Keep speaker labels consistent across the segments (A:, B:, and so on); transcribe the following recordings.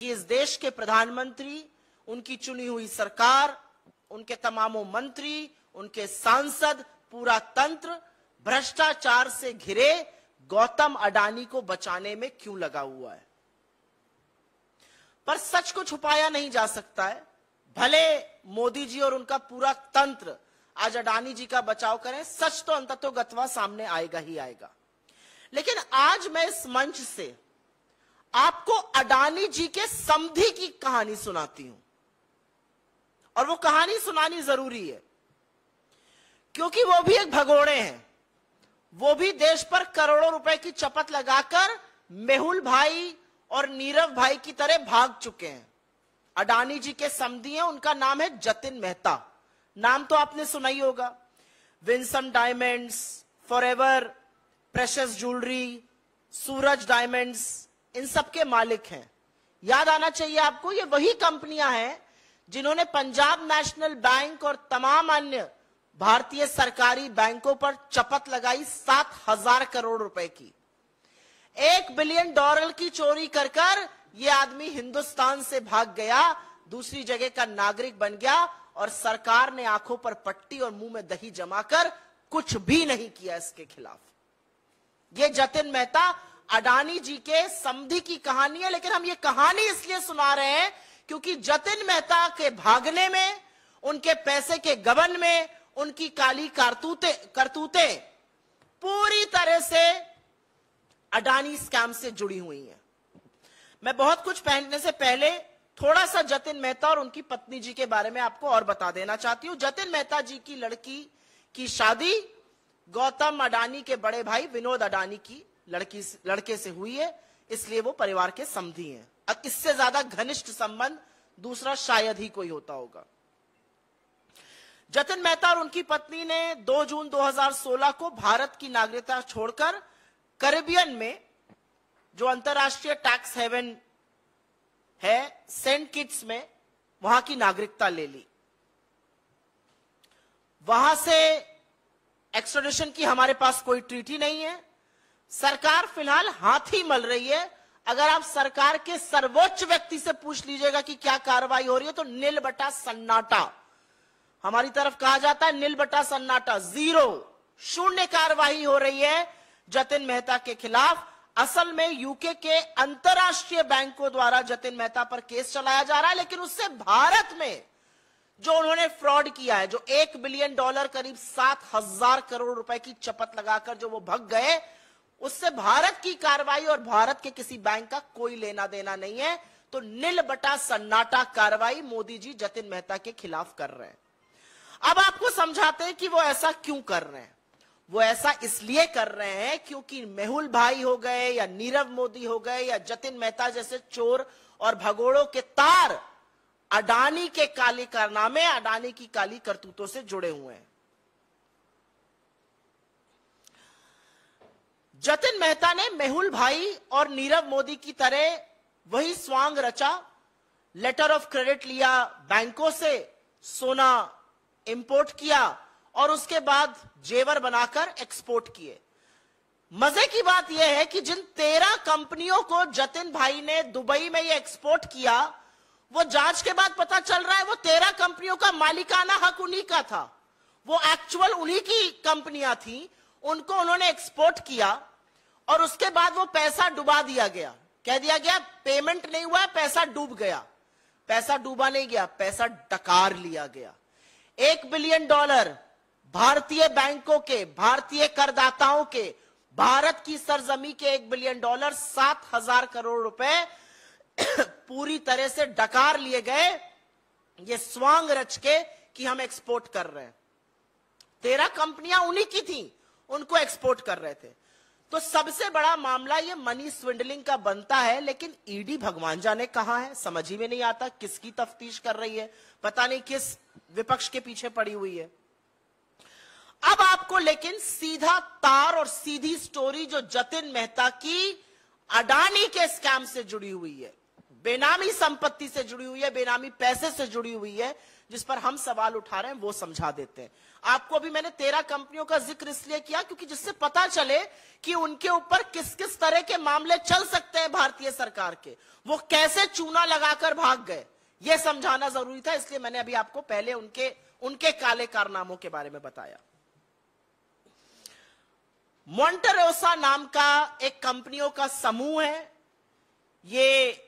A: कि इस देश के प्रधानमंत्री, उनकी चुनी हुई सरकार, उनके तमामों मंत्री, उनके सांसद, पूरा तंत्र भ्रष्टाचार से घिरे गौतम अडानी को बचाने में क्यों लगा हुआ है। पर सच को छुपाया नहीं जा सकता है। भले मोदी जी और उनका पूरा तंत्र आज अडानी जी का बचाव करें, सच तो अंततोगत्वा सामने आएगा ही आएगा। लेकिन आज मैं इस मंच से आपको अडानी जी के समधी की कहानी सुनाती हूं, और वो कहानी सुनानी जरूरी है क्योंकि वो भी एक भगोड़े हैं। वो भी देश पर करोड़ों रुपए की चपत लगाकर मेहुल भाई और नीरव भाई की तरह भाग चुके हैं। अडानी जी के समधी हैं, उनका नाम है जतिन मेहता। नाम तो आपने सुना ही होगा। Winsome Diamonds, Forever, Precious Jewellery, Suraj Diamonds, इन सब के मालिक हैं। याद आना चाहिए आपको, ये वही कंपनियां हैं जिन्होंने पंजाब नेशनल बैंक और तमाम अन्य भारतीय सरकारी बैंकों पर चपत लगाई 7,000 करोड़ रुपए की। $1 बिलियन की चोरी कर कर यह आदमी हिंदुस्तान से भाग गया, दूसरी जगह का नागरिक बन गया, और सरकार ने आंखों पर पट्टी और मुंह में दही जमाकर कुछ भी नहीं किया इसके खिलाफ। यह जतिन मेहता अडानी जी के समधी की कहानी है। लेकिन हम ये कहानी इसलिए सुना रहे हैं क्योंकि जतिन मेहता के भागने में, उनके पैसे के गबन में, उनकी काली करतूतें पूरी तरह से अडानी स्कैम से जुड़ी हुई हैं। मैं बहुत कुछ पहनने से पहले थोड़ा सा जतिन मेहता और उनकी पत्नी जी के बारे में आपको और बता देना चाहती हूं। जतिन मेहता जी की लड़की की शादी गौतम अडानी के बड़े भाई विनोद अडानी की लड़के से हुई है, इसलिए वो परिवार के समधी हैं। अब इससे ज्यादा घनिष्ठ संबंध दूसरा शायद ही कोई होता होगा। जतिन मेहता और उनकी पत्नी ने 2 जून 2016 को भारत की नागरिकता छोड़कर कैरिबियन में, जो अंतरराष्ट्रीय टैक्स हेवन है, सेंट किट्स में, वहां की नागरिकता ले ली। वहां से एक्स्ट्राडिशन की हमारे पास कोई ट्रीटी नहीं है। सरकार फिलहाल हाथ ही मल रही है। अगर आप सरकार के सर्वोच्च व्यक्ति से पूछ लीजिएगा कि क्या कार्रवाई हो रही है, तो नील बटा सन्नाटा। हमारी तरफ कहा जाता है नील बटा सन्नाटा, जीरो, शून्य कार्रवाई हो रही है जतिन मेहता के खिलाफ। असल में यूके के अंतरराष्ट्रीय बैंकों द्वारा जतिन मेहता पर केस चलाया जा रहा है, लेकिन उससे भारत में जो उन्होंने फ्रॉड किया है, जो $1 बिलियन करीब 7,000 करोड़ रुपए की चपत लगाकर जो वो भग गए, उससे भारत की कार्रवाई और भारत के किसी बैंक का कोई लेना देना नहीं है। तो नील बटा सन्नाटा कार्रवाई मोदी जी जतिन मेहता के खिलाफ कर रहे हैं। अब आपको समझाते हैं कि वो ऐसा क्यों कर रहे हैं। वो ऐसा इसलिए कर रहे हैं क्योंकि मेहुल भाई हो गए या नीरव मोदी हो गए या जतिन मेहता जैसे चोर और भगोड़ों के तार अडानी के काले कारनामे, अडानी की काली करतूतों से जुड़े हुए हैं। जतिन मेहता ने मेहुल भाई और नीरव मोदी की तरह वही स्वांग रचा, लेटर ऑफ क्रेडिट लिया बैंकों से, सोना इंपोर्ट किया और उसके बाद जेवर बनाकर एक्सपोर्ट किए। मजे की बात यह है कि जिन 13 कंपनियों को जतिन भाई ने दुबई में ये एक्सपोर्ट किया, वो जांच के बाद पता चल रहा है वो 13 कंपनियों का मालिकाना हक उन्हीं का था। वो एक्चुअल उन्हीं की कंपनियां थी, उनको उन्होंने एक्सपोर्ट किया और उसके बाद वो पैसा डुबा दिया गया। कह दिया गया पेमेंट नहीं हुआ, पैसा डूब गया। पैसा डूबा नहीं गया, पैसा डकार लिया गया। $1 बिलियन भारतीय बैंकों के, भारतीय करदाताओं के, भारत की सरजमी के $1 बिलियन, 7,000 करोड़ रुपए पूरी तरह से डकार लिए गए, ये स्वांग रच के कि हम एक्सपोर्ट कर रहे हैं। 13 कंपनियां उन्हीं की थी, उनको एक्सपोर्ट कर रहे थे। तो सबसे बड़ा मामला ये मनी स्विंडलिंग का बनता है, लेकिन ईडी भगवान जाने कहां है, समझ ही में नहीं आता किसकी तफ्तीश कर रही है, पता नहीं किस विपक्ष के पीछे पड़ी हुई है। अब आपको लेकिन सीधा तार और सीधी स्टोरी जो जतिन मेहता की अडानी के स्कैम से जुड़ी हुई है बेनामी संपत्ति से जुड़ी हुई है, बेनामी पैसे से जुड़ी हुई है, जिस पर हम सवाल उठा रहे हैं वो समझा देते हैं आपको। भी मैंने 13 कंपनियों का जिक्र इसलिए किया क्योंकि जिससे पता चले कि उनके ऊपर किस किस तरह के मामले चल सकते हैं भारतीय सरकार के, वो कैसे चूना लगाकर भाग गए, यह समझाना जरूरी था। इसलिए मैंने अभी आपको पहले उनके काले कारनामों के बारे में बताया। मोंटेरोसा नाम का एक कंपनियों का समूह है, ये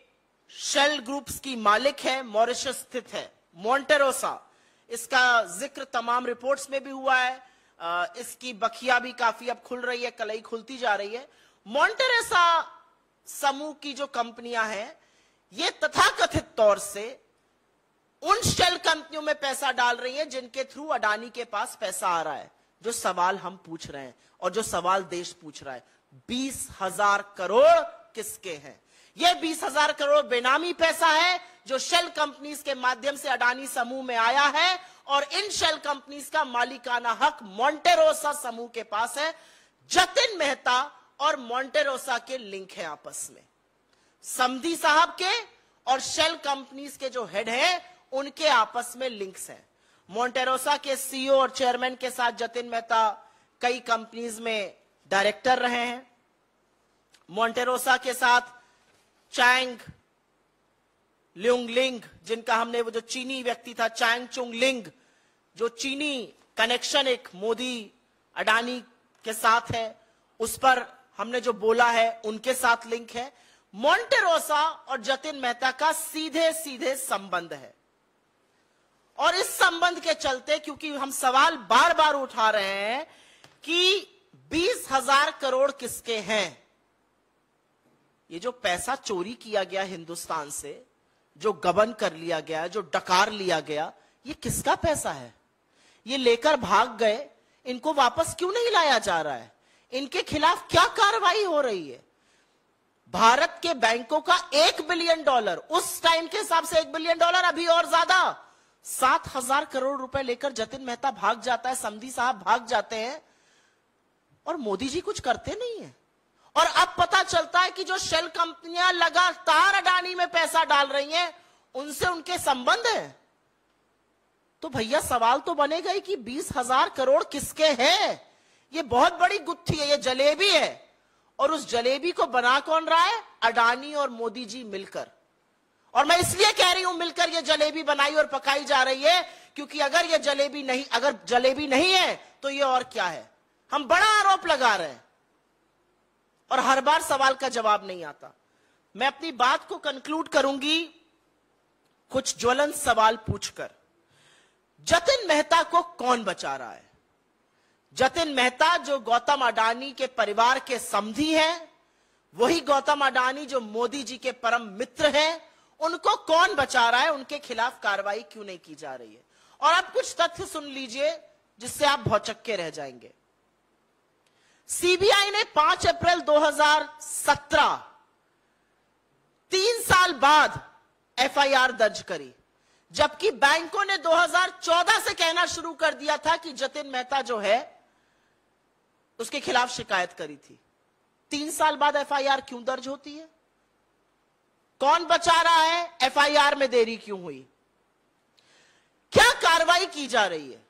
A: शेल ग्रुप्स की मालिक है, मॉरिशस स्थित है मोंटेरोसा। इसका जिक्र तमाम रिपोर्ट्स में भी हुआ है। इसकी बखिया भी काफी अब खुल रही है, कलई खुलती जा रही है। मोंटेरोसा समूह की जो कंपनियां हैं, ये तथाकथित तौर से उन शेल कंपनियों में पैसा डाल रही हैं जिनके थ्रू अडानी के पास पैसा आ रहा है। जो सवाल हम पूछ रहे हैं और जो सवाल देश पूछ रहा है, 20,000 करोड़ किसके हैं? यह 20,000 करोड़ बेनामी पैसा है जो शेल कंपनीज के माध्यम से अडानी समूह में आया है, और इन शेल कंपनीज का मालिकाना हक मोंटेरोसा समूह के पास है। जतिन मेहता और मोंटेरोसा के लिंक है आपस में, समधी साहब के और शेल कंपनीज के जो हेड है उनके आपस में लिंक्स हैं। मोंटेरोसा के सीईओ और चेयरमैन के साथ जतिन मेहता कई कंपनीज में डायरेक्टर रहे हैं। मोंटेरोसा के साथ चैंग ल्यूंगलिंग, जिनका हमने वो जो चीनी व्यक्ति था चैंग चुंगलिंग, जो चीनी कनेक्शन एक मोदी अडानी के साथ है, उस पर हमने जो बोला है उनके साथ लिंक है। मोंटेरोसा और जतिन मेहता का सीधे सीधे संबंध है, और इस संबंध के चलते क्योंकि हम सवाल बार बार उठा रहे हैं कि 20,000 करोड़ किसके हैं, ये जो पैसा चोरी किया गया हिंदुस्तान से, जो गबन कर लिया गया, जो डकार लिया गया, ये किसका पैसा है? ये लेकर भाग गए, इनको वापस क्यों नहीं लाया जा रहा है? इनके खिलाफ क्या कार्रवाई हो रही है? भारत के बैंकों का $1 बिलियन, उस टाइम के हिसाब से $1 बिलियन, अभी और ज्यादा 7,000 करोड़ रुपए लेकर जतिन मेहता भाग जाता है, समधी साहब भाग जाते हैं, और मोदी जी कुछ करते नहीं है। और अब पता चलता है कि जो शेल कंपनियां लगातार अडानी में पैसा डाल रही हैं, उनसे उनके संबंध है। तो भैया सवाल तो बनेगा ही कि 20,000 करोड़ किसके हैं? ये बहुत बड़ी गुत्थी है, ये जलेबी है, और उस जलेबी को बना कौन रहा है? अडानी और मोदी जी मिलकर। और मैं इसलिए कह रही हूं मिलकर ये जलेबी बनाई और पकाई जा रही है, क्योंकि अगर जलेबी नहीं है तो ये और क्या है? हम बड़ा आरोप लगा रहे हैं और हर बार सवाल का जवाब नहीं आता। मैं अपनी बात को कंक्लूड करूंगी कुछ ज्वलंत सवाल पूछकर। जतिन मेहता को कौन बचा रहा है? जतिन मेहता जो गौतम अडानी के परिवार के समधी हैं, वही गौतम अडानी जो मोदी जी के परम मित्र हैं, उनको कौन बचा रहा है? उनके खिलाफ कार्रवाई क्यों नहीं की जा रही है? और अब कुछ तथ्य सुन लीजिए जिससे आप भौचक्के रह जाएंगे। सीबीआई ने 5 अप्रैल 2017, 3 साल बाद एफआईआर दर्ज करी, जबकि बैंकों ने 2014 से कहना शुरू कर दिया था कि जतिन मेहता जो है उसके खिलाफ शिकायत करी थी। 3 साल बाद एफआईआर क्यों दर्ज होती है? कौन बचा रहा है? एफआईआर में देरी क्यों हुई? क्या कार्रवाई की जा रही है?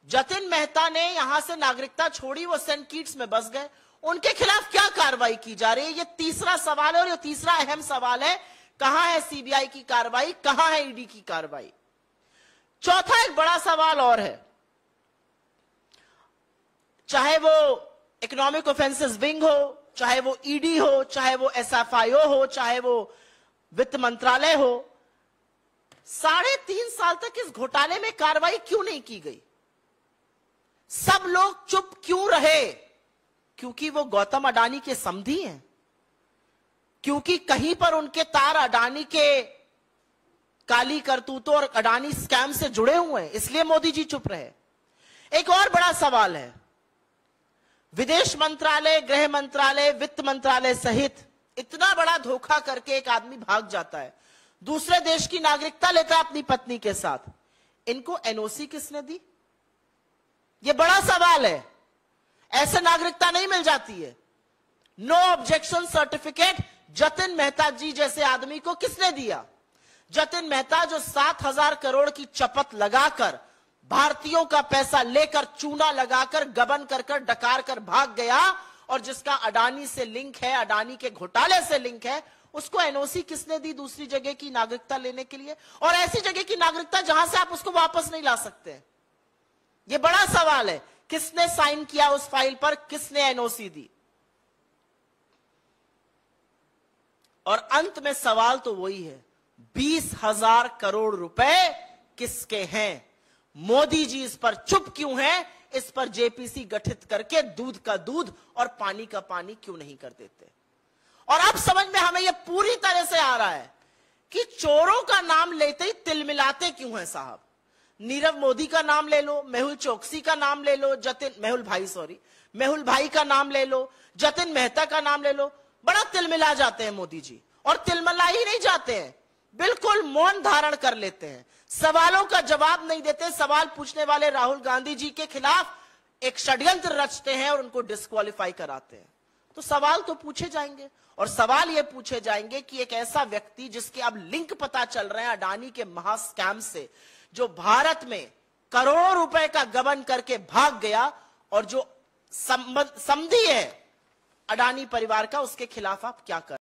A: जतिन मेहता ने यहां से नागरिकता छोड़ी, वो सेंट किट्स में बस गए, उनके खिलाफ क्या कार्रवाई की जा रही है? ये तीसरा सवाल है, और ये तीसरा अहम सवाल है, कहां है सीबीआई की कार्रवाई, कहां है ईडी की कार्रवाई? चौथा एक बड़ा सवाल और है, चाहे वो इकोनॉमिक ऑफेंसेस विंग हो, चाहे वो ईडी हो, चाहे वो एसएफआईओ हो, चाहे वो वित्त मंत्रालय हो, 3.5 साल तक इस घोटाले में कार्रवाई क्यों नहीं की गई? सब लोग चुप क्यों रहे? क्योंकि वो गौतम अडानी के समधी हैं, क्योंकि कहीं पर उनके तार अडानी के काली करतूतों और अडानी स्कैम से जुड़े हुए हैं, इसलिए मोदी जी चुप रहे। एक और बड़ा सवाल है, विदेश मंत्रालय, गृह मंत्रालय, वित्त मंत्रालय सहित इतना बड़ा धोखा करके एक आदमी भाग जाता है, दूसरे देश की नागरिकता लेता है अपनी पत्नी के साथ, इनको एनओसी किसने दी? यह बड़ा सवाल है। ऐसे नागरिकता नहीं मिल जाती है। No objection certificate Jatin Mehta ji जैसे आदमी को किसने दिया? जतिन मेहता जो 7,000 करोड़ की चपत लगाकर भारतीयों का पैसा लेकर चूना लगाकर गबन कर डकार कर भाग गया और जिसका अडानी से लिंक है, अडानी के घोटाले से लिंक है, उसको एनओसी किसने दी दूसरी जगह की नागरिकता लेने के लिए? और ऐसी जगह की नागरिकता जहां से आप उसको वापस नहीं ला सकते। यह बड़ा सवाल है, किसने साइन किया उस फाइल पर, किसने एनओसी दी? और अंत में सवाल तो वही है, 20,000 करोड़ रुपए किसके हैं? मोदी जी इस पर चुप क्यों हैं? इस पर जेपीसी गठित करके दूध का दूध और पानी का पानी क्यों नहीं कर देते? और अब समझ में हमें यह पूरी तरह से आ रहा है कि चोरों का नाम लेते ही तिलमिलाते क्यों हैं साहब। नीरव मोदी का नाम ले लो, मेहुल चोकसी का नाम ले लो, मेहुल भाई का नाम ले लो, जतिन मेहता का नाम ले लो, बड़ा तिलमिला जाते हैं मोदी जी। और तिलमिला ही नहीं जाते हैं, बिल्कुल मौन धारण कर लेते हैं, सवालों का जवाब नहीं देते। सवाल पूछने वाले राहुल गांधी जी के खिलाफ एक षड्यंत्र रचते हैं और उनको डिस्क्वालीफाई कराते हैं। तो सवाल तो पूछे जाएंगे, और सवाल ये पूछे जाएंगे कि एक ऐसा व्यक्ति जिसके अब लिंक पता चल रहे हैं अडानी के महा स्कैम से, जो भारत में करोड़ों रुपए का गबन करके भाग गया और जो समधी है अडानी परिवार का, उसके खिलाफ आप क्या कर